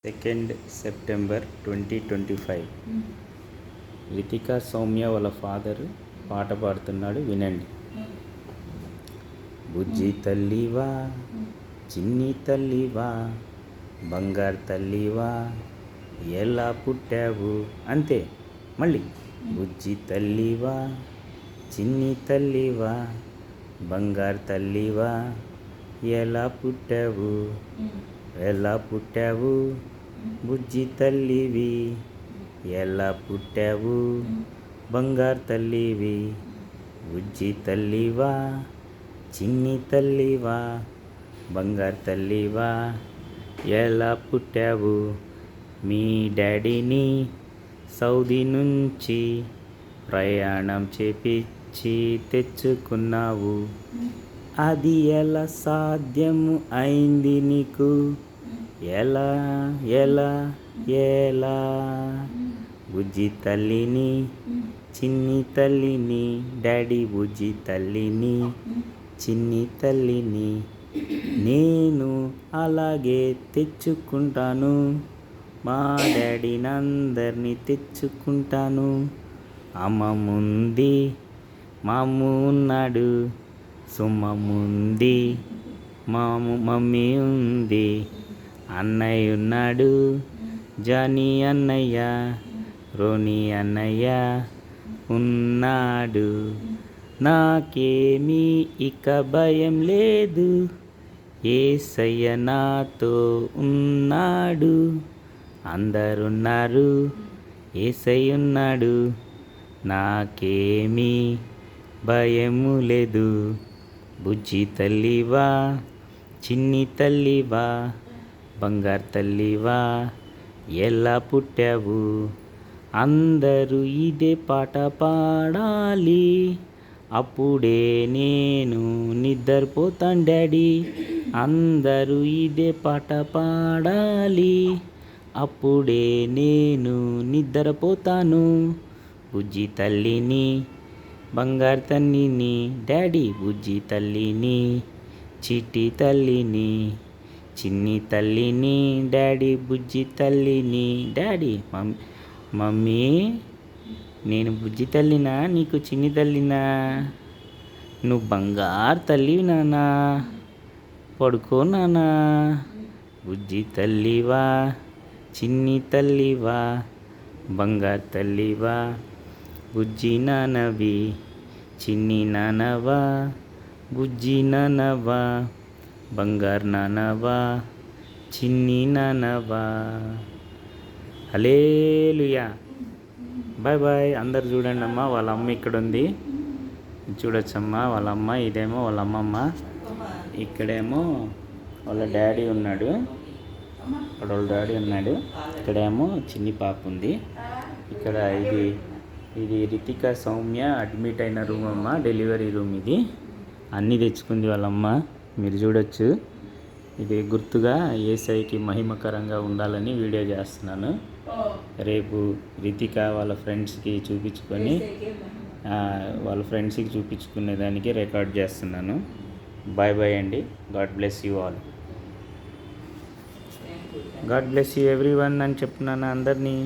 2nd September 2025. Ritika Soumya వాళ్ళ father పాట పాడుతున్నాడు, వినండి. బుజ్జి తల్లివా, చిన్ని తల్లివా, బంగారు తల్లివా, ఎలా పుట్టావు, అంతే. మళ్ళీ బుజ్జి తల్లివా, చిన్ని తల్లివా, బంగారు తల్లివా, ఎలా పుట్టావు, ఎలా పుట్టావు, బుజ్జి తల్లివి, ఎలా పుట్టావు, బంగారు తల్లివి, బుజ్జి తల్లివా, చిన్ని తల్లివా, బంగారు తల్లివా, ఎలా పుట్టావు. మీ డాడీని సౌదీ నుంచి ప్రయాణం చేపించి తెచ్చుకున్నావు, అది ఎలా సాధ్యము అయింది నీకు, ఎలా ఎలా ఎలా. బుజ్జి తల్లిని, చిన్ని తల్లిని, డాడీ బుజ్జి తల్లిని, చిన్ని తల్లిని నేను అలాగే తెచ్చుకుంటాను, మా డాడీని అందరినీ తెచ్చుకుంటాను. అమ్మమ్ముంది, మాము ఉన్నాడు, సుమ్మమ్ముంది, మమ్మీ ఉంది, అన్నయ్య ఉన్నాడు, జానీ అన్నయ్య, రోనీ అన్నయ్య ఉన్నాడు. నాకేమీ ఇక భయం లేదు, యేసయ్య నాతో ఉన్నాడు. అందరున్నారు, యేసయ్య ఉన్నాడు, నాకేమీ భయము లేదు. బుజ్జి తల్లివా, చిన్ని తల్లివా, బంగారు తల్లివా, ఎలా పుట్టావు. అందరూ ఇదే పాట పాడాలి, అప్పుడే నేను నిద్రపోతాను డాడీ. అందరూ ఇదే పాట పాడాలి, అప్పుడే నేను నిద్రపోతాను. బుజ్జి తల్లిని, బంగారు తల్లిని, డాడీ బుజ్జి తల్లిని, చిట్టి తల్లిని, చిన్ని తల్లిని, డాడీ బుజ్జి తల్లిని. డాడీ మమ్మీ నేను బుజ్జి తల్లినా, నీకు చిన్ని తల్లినా, నువ్వు బంగారు తల్లివి నాన్నా, పడుకో నాన్నా. బుజ్జి తల్లివా, చిన్ని తల్లివా, బంగారు తల్లివా, బుజ్జి నానవి, చిన్ని నానవా, బుజ్జి నానవా, బంగారు నానవా, చిన్ని నానవా. హల్లెలూయా. Bye bye. అందరు చూడండి అమ్మా, వాళ్ళ అమ్మ ఇక్కడ ఉంది, చూడొచ్చమ్మా వాళ్ళ అమ్మ. ఇదేమో వాళ్ళ అమ్మమ్మ, ఇక్కడేమో వాళ్ళ డాడీ ఉన్నాడు, ఇక్కడ వాళ్ళ డాడీ ఉన్నాడు, ఇక్కడేమో చిన్ని పాప ఉంది. ఇక్కడ ఇది రితికా సౌమ్య అడ్మిట్ అయిన రూమ్ అమ్మ, డెలివరీ రూమ్. ఇది అన్నీ తెచ్చుకుంది వాళ్ళమ్మ, మీరు చూడొచ్చు. ఇది గుర్తుగా యేసయ్యకి మహిమకరంగా ఉండాలని వీడియో చేస్తున్నాను. రేపు రితిక వాళ్ళ ఫ్రెండ్స్కి చూపించుకొని వాళ్ళ ఫ్రెండ్స్కి చూపించుకునే దానికి రికార్డ్ చేస్తున్నాను. బాయ్ బాయ్ అండి. God bless you all. God bless you everyone అని చెప్తున్నాను అందరినీ.